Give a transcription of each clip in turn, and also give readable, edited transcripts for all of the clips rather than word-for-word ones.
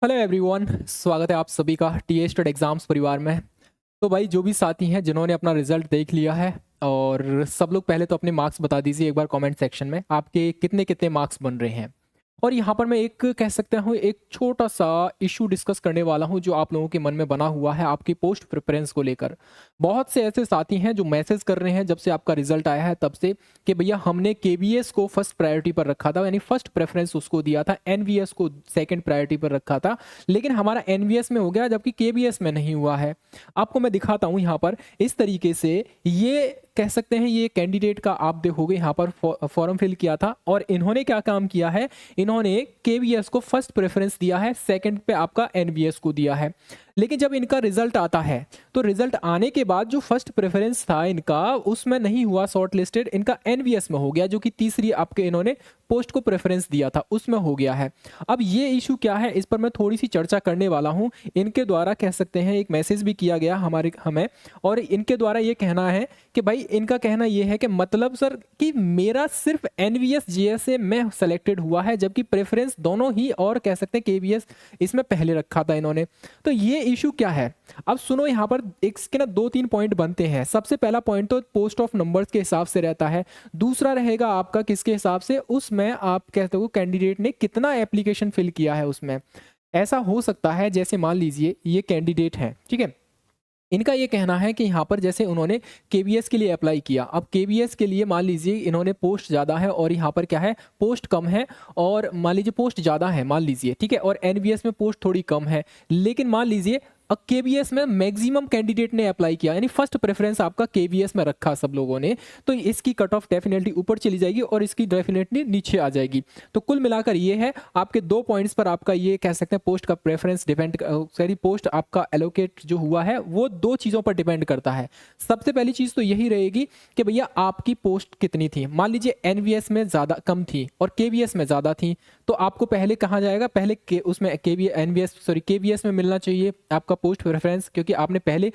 Hello everyone, स्वागत है आप सभी का टी स्टेट एग्जाम्स परिवार में। तो भाई जो भी साथी हैं जिन्होंने अपना रिजल्ट देख लिया है, और सब लोग पहले तो अपने मार्क्स बता दीजिए एक बार कमेंट सेक्शन में, आपके कितने कितने मार्क्स बन रहे हैं। और यहाँ पर मैं एक कह सकता हूँ एक छोटा सा इशू डिस्कस करने वाला हूँ जो आप लोगों के मन में बना हुआ है आपकी पोस्ट प्रेफरेंस को लेकर। बहुत से ऐसे साथी हैं जो मैसेज कर रहे हैं जब से आपका रिजल्ट आया है तब से कि भैया हमने केवीएस को फर्स्ट प्रायोरिटी पर रखा था, यानी फर्स्ट प्रेफरेंस उसको दिया था, एनवीएस को सेकंड प्रायोरिटी पर रखा था, लेकिन हमारा एनवीएस में हो गया जबकि केवीएस में नहीं हुआ है। आपको मैं दिखाता हूँ यहाँ पर इस तरीके से, ये कह सकते हैं ये कैंडिडेट का आप देखोगे यहाँ पर फॉर्म फिल किया था और इन्होंने क्या काम किया है, इन्होंने केवीएस को फर्स्ट प्रेफरेंस दिया है, सेकंड पे आपका एनवीएस को दिया है। लेकिन जब इनका रिजल्ट आता है तो रिजल्ट आने के बाद जो फर्स्ट प्रेफरेंस था इनका उसमें नहीं हुआ शॉर्ट लिस्टेड, इनका एनवीएस में हो गया, जो कि तीसरी आपके इन्होंने पोस्ट को प्रेफरेंस दिया था उसमें हो गया है। अब ये इशू क्या है इस पर मैं थोड़ी सी चर्चा करने वाला हूं। इनके द्वारा कह सकते हैं एक मैसेज भी किया गया हमें, और इनके द्वारा ये कहना है कि भाई इनका कहना ये है कि मतलब सर कि मेरा सिर्फ एनवीएस जीएसए में सेलेक्टेड हुआ है जबकि प्रेफरेंस दोनों ही और कह सकते हैं केवीएस इसमें पहले रखा था इन्होंने। तो ये इशू क्या है अब सुनो, यहाँ पर इसके ना 2-3 पॉइंट बनते हैं। सबसे पहला पॉइंट तो पोस्ट ऑफ नंबर्स के हिसाब से रहता है, दूसरा रहेगा आपका किसके हिसाब से, उसमें आप कहते हो कैंडिडेट ने कितना एप्लीकेशन फिल किया है उसमें। ऐसा हो सकता है जैसे मान लीजिए ये कैंडिडेट है, ठीक है, इनका ये कहना है कि यहाँ पर जैसे उन्होंने केवीएस के लिए अप्लाई किया, अब केवीएस के लिए मान लीजिए इन्होंने पोस्ट ज़्यादा है और यहाँ पर क्या है पोस्ट कम है, और मान लीजिए पोस्ट ज़्यादा है मान लीजिए, ठीक है, और एनवीएस में पोस्ट थोड़ी कम है, लेकिन मान लीजिए अब केवीएस में मैक्सिमम कैंडिडेट ने अप्लाई किया, यानी फर्स्ट प्रेफरेंस आपका केवीएस में रखा सब लोगों ने, तो इसकी कट ऑफ डेफिनेटली ऊपर चली जाएगी और इसकी डेफिनेटली नीचे आ जाएगी। तो कुल मिलाकर ये है आपके 2 पॉइंट्स पर आपका ये कह सकते हैं पोस्ट का प्रेफरेंस डिपेंड, सॉरी पोस्ट आपका एलोकेट जो हुआ है वो 2 चीज़ों पर डिपेंड करता है। सबसे पहली चीज़ तो यही रहेगी कि भैया आपकी पोस्ट कितनी थी। मान लीजिए एनवीएस में ज़्यादा कम थी और केवीएस में ज़्यादा थी, तो आपको पहले कहा जाएगा, पहले उसमें केवीएस में मिलना चाहिए आपका पोस्ट प्रेफरेंस, क्योंकि आपने पहले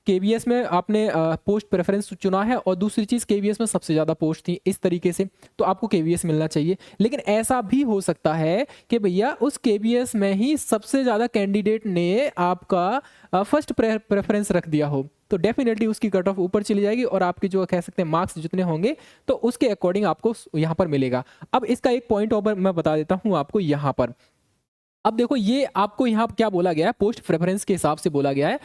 केवीएस में आपने पोस्ट प्रेफरेंस चुना है और दूसरी चीज़ केवीएस में सबसे ज़्यादा पोस्ट थी, इस तरीके से तो आपको केवीएस मिलना चाहिए। लेकिन ऐसा भी हो सकता है कि भैया उस केवीएस में ही सबसे ज़्यादा कैंडिडेट ने आपका फर्स्ट प्रेफरेंस रख दिया हो, तो डेफिनेटली उसकी कट ऑफ ऊपर चली जाएगी और आपके जो कह सकते हैं मार्क्स जितने होंगे तो उसके अकॉर्डिंग आपको यहाँ पर मिलेगा। अब इसका एक पॉइंट और मैं बता देता हूँ आपको यहाँ पर। अब देखो ये आपको यहाँ क्या बोला गया है, पोस्ट प्रेफरेंस के हिसाब से बोला गया है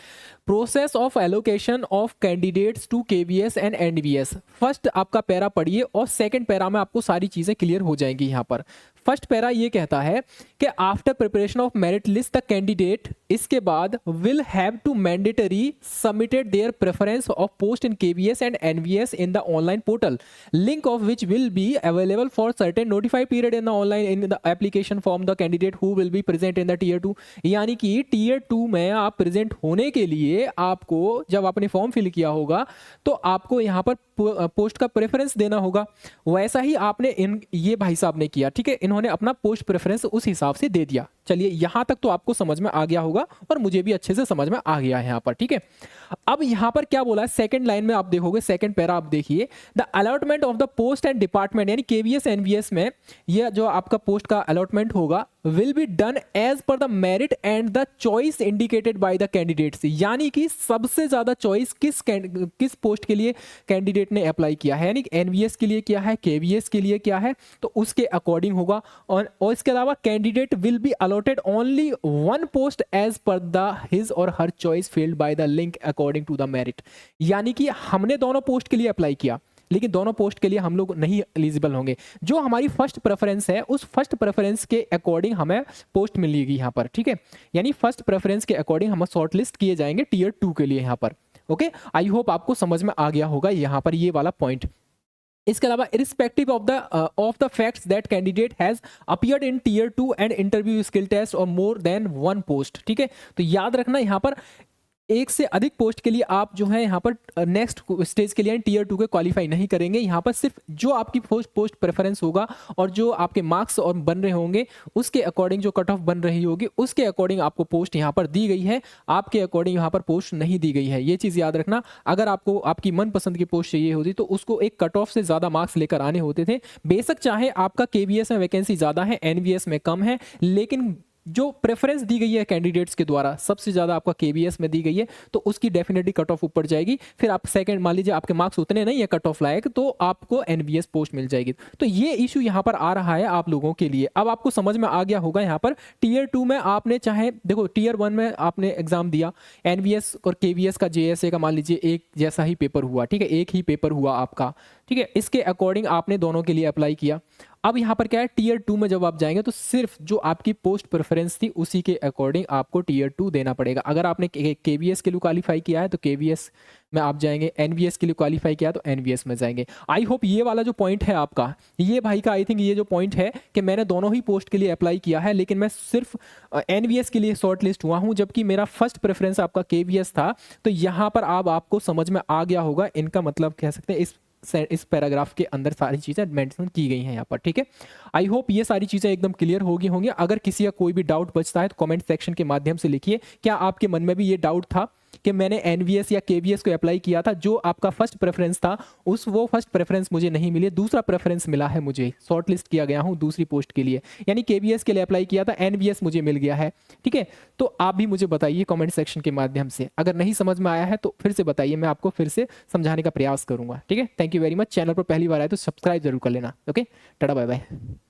process of allocation of candidates to KVS and NVS. First आपका पैरा पढ़िए और सेकंड पैरा में आपको सारी चीजें क्लियर हो जाएंगी। यहाँ पर फर्स्ट पैरा ये कहता है कि after preparation of merit list the candidate, इसके बाद will have to mandatory submitted their preference of post in KVS and NVS in the online portal, link of which will be available for certain notified period in the online in the application form the candidate who will be present in the tier 2। यानी कि tier 2 में आप present होने के लिए आपको जब आपने फॉर्म फिल किया होगा तो आपको यहाँ पर पोस्ट का प्रेफरेंस देना होगा। वैसा ही आपने ये भाई साहब ने किया, ठीक है, इन्होंने अपना पोस्ट प्रेफरेंस उस हिसाब से दे दिया। चलिए यहां तक तो आपको समझ में आ गया होगा और मुझे भी अच्छे से समझ में आ गया है यहाँ पर, ठीक है। अब यहाँ पर क्या बोला है, सेकंड लाइन में आप देखोगे, सेकंड पैरा आप देखिए, the allotment of the post and department, यानी केवीएस एनवीएस में यह जो आपका पोस्ट का अलॉटमेंट होगा will be done as per the merit and the choice indicated by the candidates. यानी कि सबसे ज्यादा चॉइस किस पोस्ट के लिए कैंडिडेट ने अप्लाई किया है, यानी एनवीएस के लिए किया है, केवीएस के लिए किया है, तो उसके अकॉर्डिंग होगा। और इसके अलावा candidate will be allotted only one post as per the his or her choice filled by the link according to the merit. यानी कि हमने दोनों पोस्ट के लिए अप्लाई किया लेकिन दोनों पोस्ट के लिए हम लोग नहीं एलिजिबल होंगे। जो हमारी फर्स्ट प्रेफरेंस है उस फर्स्ट प्रेफरेंस के अकॉर्डिंग हमें पोस्ट मिलेगी यहाँ पर, ठीक है, यानी फर्स्ट प्रेफरेंस के अकॉर्डिंग हम शॉर्ट लिस्ट किए जाएंगे टीयर 2 के लिए यहाँ पर। ओके, आई होप आपको समझ में आ गया होगा यहाँ पर ये वाला पॉइंट। इसके अलावा irrespective of the facts that candidate has appeared in tier 2 and interview skill test और मोर देन वन पोस्ट, ठीक है, तो याद रखना यहाँ पर एक से अधिक पोस्ट के लिए आप जो है यहाँ पर नेक्स्ट स्टेज के लिए टीयर 2 के क्वालिफाई नहीं करेंगे। यहाँ पर सिर्फ जो आपकी पोस्ट प्रेफरेंस होगा और जो आपके मार्क्स और बन रहे होंगे उसके अकॉर्डिंग जो कट ऑफ बन रही होगी उसके अकॉर्डिंग आपको पोस्ट यहाँ पर दी गई है, आपके अकॉर्डिंग यहाँ पर पोस्ट नहीं दी गई है। ये चीज़ याद रखना। अगर आपको आपकी मनपसंद की पोस्ट चाहिए होती तो उसको एक कट ऑफ से ज़्यादा मार्क्स लेकर आने होते थे। बेशक चाहे आपका केवीएस में वैकेंसी ज़्यादा है, एनवीएस में कम है, लेकिन जो प्रेफरेंस दी गई है कैंडिडेट्स के द्वारा सबसे ज़्यादा आपका केवीएस में दी गई है, तो उसकी डेफिनेटली कट ऑफ ऊपर जाएगी। फिर आप सेकंड, मान लीजिए आपके मार्क्स उतने नहीं है कट ऑफ लायक, तो आपको एनवीएस पोस्ट मिल जाएगी। तो ये इशू यहाँ पर आ रहा है आप लोगों के लिए। अब आपको समझ में आ गया होगा यहाँ पर टीयर 2 में आपने चाहे देखो टीयर 1 में आपने एग्जाम दिया, एनवीएस और केवीएस का जेएसए का मान लीजिए एक जैसा ही पेपर हुआ, ठीक है, एक ही पेपर हुआ आपका, ठीक है, इसके अकॉर्डिंग आपने दोनों के लिए अप्लाई किया। अब यहाँ पर क्या है, टीयर 2 में जब आप जाएंगे तो सिर्फ जो आपकी पोस्ट प्रेफरेंस थी उसी के अकॉर्डिंग आपको टीयर 2 देना पड़ेगा। अगर आपने केवीएस के लिए क्वालिफाई किया है तो केवीएस में आप जाएंगे, एनवीएस के लिए क्वालिफाई किया तो एनवीएस में जाएंगे। आई होप ये वाला जो पॉइंट है आपका, ये भाई का आई थिंक ये जो पॉइंट है कि मैंने दोनों ही पोस्ट के लिए अप्लाई किया है, लेकिन मैं सिर्फ एनवीएस के लिए शॉर्ट लिस्ट हुआ हूँ, जबकि मेरा फर्स्ट प्रेफरेंस आपका केवीएस था। तो यहाँ पर अब आपको समझ में आ गया होगा, इनका मतलब कह सकते हैं इस पैराग्राफ के अंदर सारी चीज़ें मेंशन की गई हैं यहाँ पर, ठीक है। आई होप ये सारी चीज़ें एकदम क्लियर होंगी। अगर किसी का कोई भी डाउट बचता है तो कमेंट सेक्शन के माध्यम से लिखिए। क्या आपके मन में भी ये डाउट था कि मैंने एनवीएस या केवीएस को अप्लाई किया था, जो आपका फर्स्ट प्रेफरेंस था वो फर्स्ट प्रेफरेंस मुझे नहीं मिली, दूसरा प्रेफरेंस मिला है, मुझे शॉर्ट लिस्ट किया गया हूँ दूसरी पोस्ट के लिए, यानी केवीएस के लिए अप्लाई किया था, एनवीएस मुझे मिल गया है, ठीक है। तो आप भी मुझे बताइए कमेंट सेक्शन के माध्यम से। अगर नहीं समझ में आया है तो फिर से बताइए, मैं आपको फिर से समझाने का प्रयास करूंगा, ठीक है। Thank you very much. Channel पर पहली बार आए तो सब्सक्राइब जरूर कर लेना। Okay, tata bye bye.